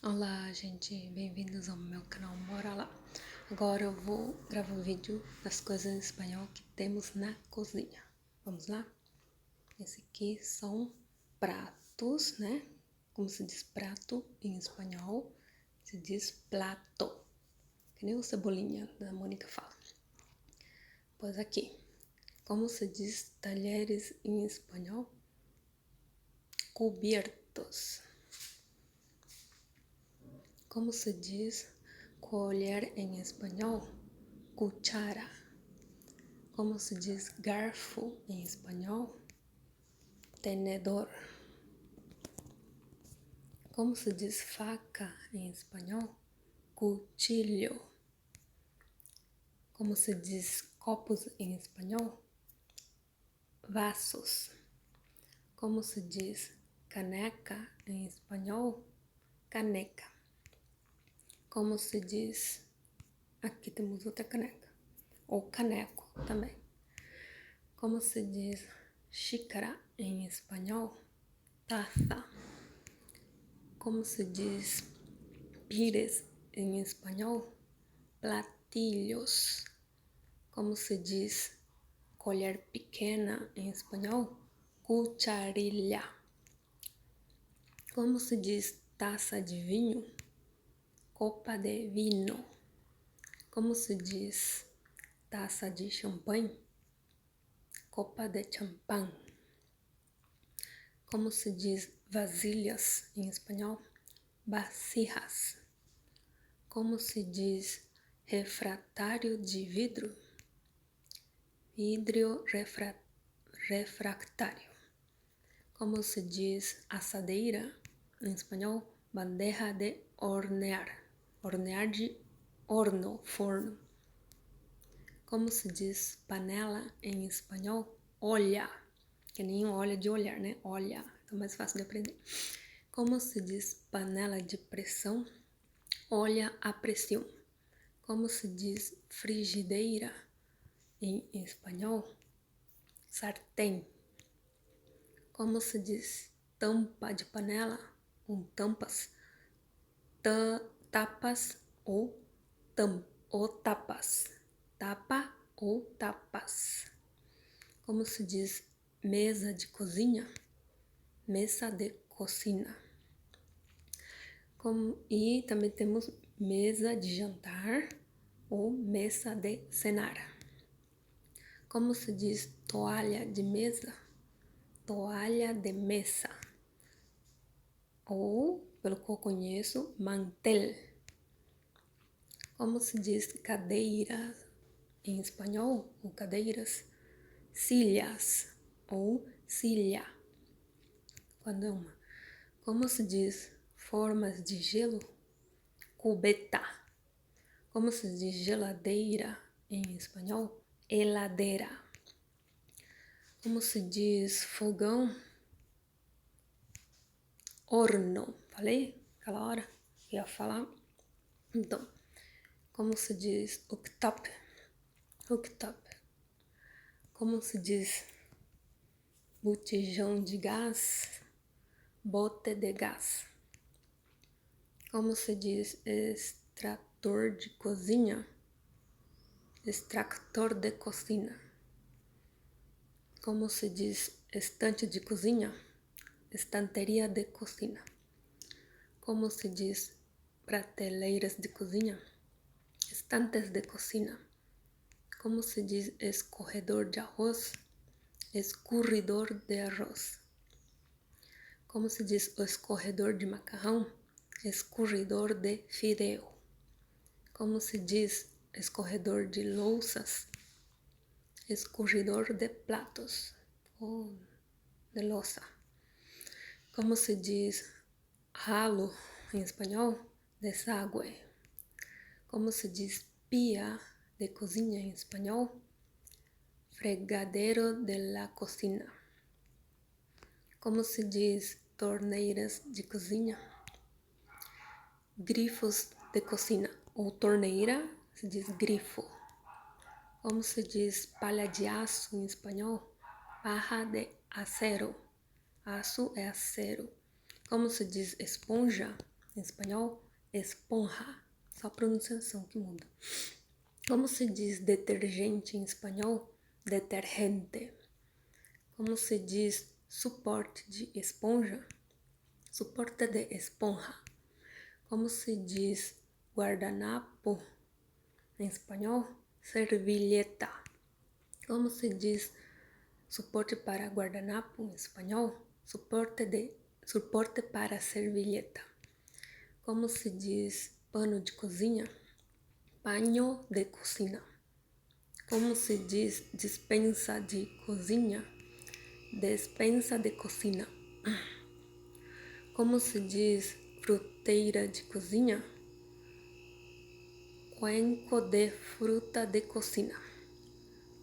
Olá, gente, bem-vindos ao meu canal Bora Lá. Agora eu vou gravar um vídeo das coisas em espanhol que temos na cozinha. Vamos lá? Esse aqui são pratos, né? Como se diz prato em espanhol? Se diz plato. Que nem o Cebolinha da Mônica fala. Pois aqui, como se diz talheres em espanhol? Cubiertos. Como se diz colher em espanhol? Cuchara. Como se diz garfo em espanhol? Tenedor. Como se diz faca em espanhol? Cuchillo. Como se diz copos em espanhol? Vasos. Como se diz caneca em espanhol? Caneca. Como se diz... Aqui temos outra caneca. Ou caneco também. Como se diz xícara em espanhol? Taza. Como se diz pires em espanhol? Platillos. Como se diz colher pequena em espanhol? Cucharilla. Como se diz taça de vinho? Copa de vino. Como se diz taça de champanhe? Copa de champán. Como se diz vasilhas em espanhol? Vasijas. Como se diz refratário de vidro? Vidro refractário. Como se diz assadeira em espanhol? Bandeja de hornear. Hornear de horno, forno. Como se diz panela em espanhol? Olla. Que nem olha de olhar, né? Olha. Então é mais fácil de aprender. Como se diz panela de pressão? Olha a pressão. Como se diz frigideira em espanhol? Sartén. Como se diz tampa de panela? Tampas. Tapas ou tapas. Tapa ou tapas. Como se diz mesa de cozinha? Mesa de cocina. E também temos mesa de jantar ou mesa de cenar. Como se diz toalha de mesa? Toalha de mesa. Ou, pelo que eu conheço, mantel. Como se diz cadeira em espanhol? Ou cadeiras? Silhas ou silla. Quando é uma. Como se diz formas de gelo? Cubeta. Como se diz geladeira em espanhol? Heladeira. Como se diz fogão? Horno. Falei? Aquela hora que ia falar. Então, como se diz cooktop? Cooktop. Como se diz botijão de gás? Bote de gás. Como se diz extrator de cozinha? Extractor de cocina. Como se diz estante de cozinha? Estanteria de cocina. Como se diz prateleiras de cozinha? Estantes de cocina. Como se diz escorredor de arroz? Escorredor de arroz. Como se diz o escorredor de macarrão? Escorredor de fideo. Como se diz escorredor de louças? Escorredor de platos ou de louça. Como se diz ralo em espanhol? Desagüe. Como se diz pia de cozinha em espanhol? Fregadero de la cocina. Como se diz torneiras de cozinha? Grifos de cocina. Ou torneira se diz grifo. Como se diz palha de aço em espanhol? Barra de acero. Aço é acero. Como se diz esponja? Em espanhol, esponja. Só a pronunciação que muda. Como se diz detergente em espanhol? Detergente. Como se diz suporte de esponja? Suporte de esponja. Como se diz guardanapo em espanhol? Servilleta. Como se diz suporte para guardanapo em espanhol? Suporte para servilleta. Como se diz pano de cozinha? Paño de cocina. Como se diz despensa de cozinha? Despensa de cocina. Como se diz fruteira de cozinha? Cuenco de fruta de cocina.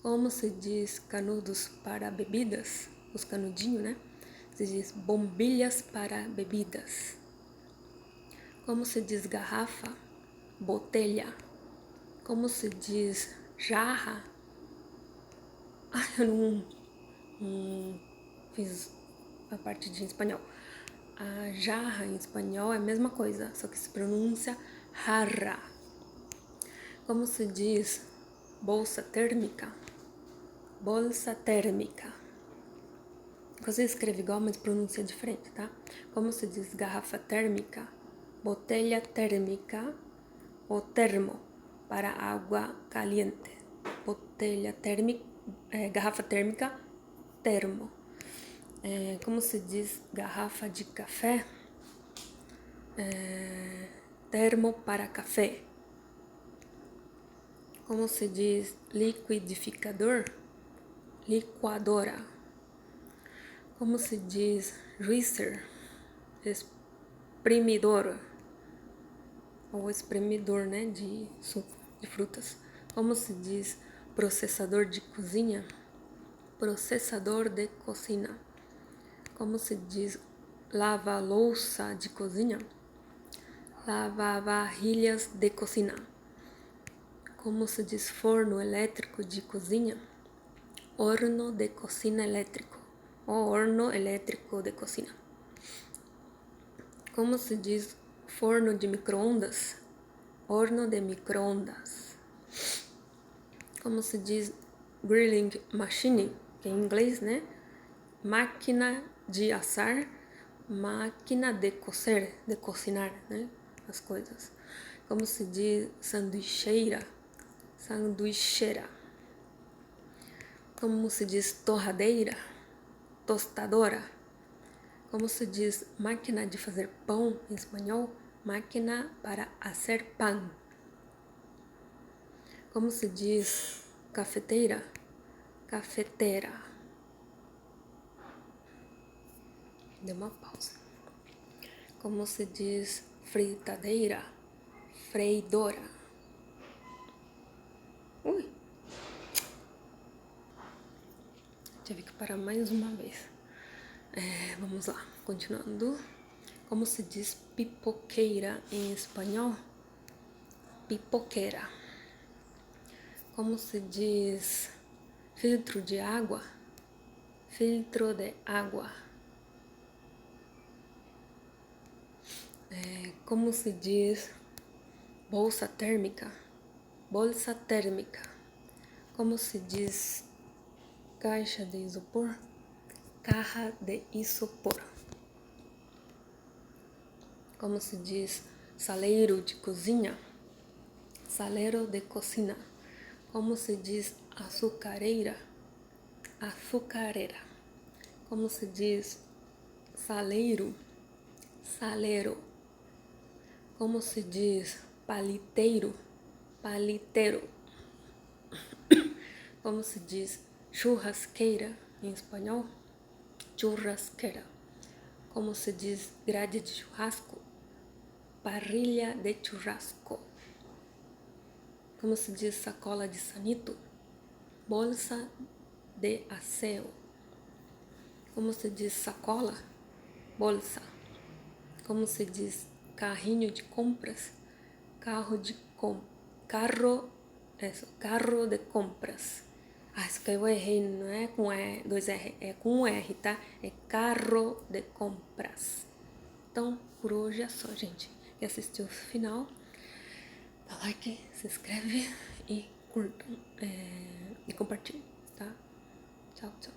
Como se diz canudos para bebidas? Os canudinhos, né? Se diz bombilhas para bebidas. Como se diz garrafa? Botella. Como se diz jarra? Eu não fiz a parte de espanhol. A jarra em espanhol é a mesma coisa, só que se pronuncia jarra. Como se diz bolsa térmica? Bolsa térmica. Você escreve igual, mas pronuncia diferente, tá? Como se diz garrafa térmica? Botella térmica ou termo para água caliente. Botella térmica, garrafa térmica, termo. Como se diz garrafa de café? Termo para café. Como se diz liquidificador? Liquadora. Como se diz juicer? Espremidor. Ou espremidor, né? De suco, de frutas. Como se diz processador de cozinha? Processador de cocina. Como se diz lava-louça de cozinha? Lava-varilhas de cocina. Como se diz forno elétrico de cozinha? Horno de cocina elétrico. Ou horno elétrico de cocina. Como se diz forno de micro-ondas? Horno de micro-ondas. Como se diz grilling machine, que é em inglês, né? Máquina de assar, máquina de cocer, de cocinar, né? As coisas. Como se diz sanduicheira? Sanduicheira. Como se diz torradeira? Tostadora. Como se diz máquina de fazer pão em espanhol? Máquina para hacer pan. Como se diz cafeteira? Cafeteira. Deu uma pausa. Como se diz fritadeira? Freidora. Ui! Tive que parar mais uma vez. Vamos lá, continuando. Como se diz pipoqueira em espanhol? Pipoqueira. Como se diz filtro de água? Filtro de água. Como se diz bolsa térmica? Bolsa térmica. Como se diz caixa de isopor? Caja de isopor. Como se diz saleiro de cozinha? Salero de cocina. Como se diz açucareira? Açucareira. Como se diz saleiro? Salero. Como se diz paliteiro? Paliteiro. Como se diz churrasqueira em espanhol? Churrasqueira. Como se diz grade de churrasco? Parrilha de churrasco. Como se diz sacola de sanito? Bolsa de aseo. Como se diz sacola? Bolsa. Como se diz carrinho de compras? Carro de carro de compras. Isso que eu errei, não é com dois R, é com um R, tá? É carro de compras. Então, por hoje é só, gente. que assistiu o final, dá like, se inscreve e curtam e compartilhem, tá? Tchau, tchau.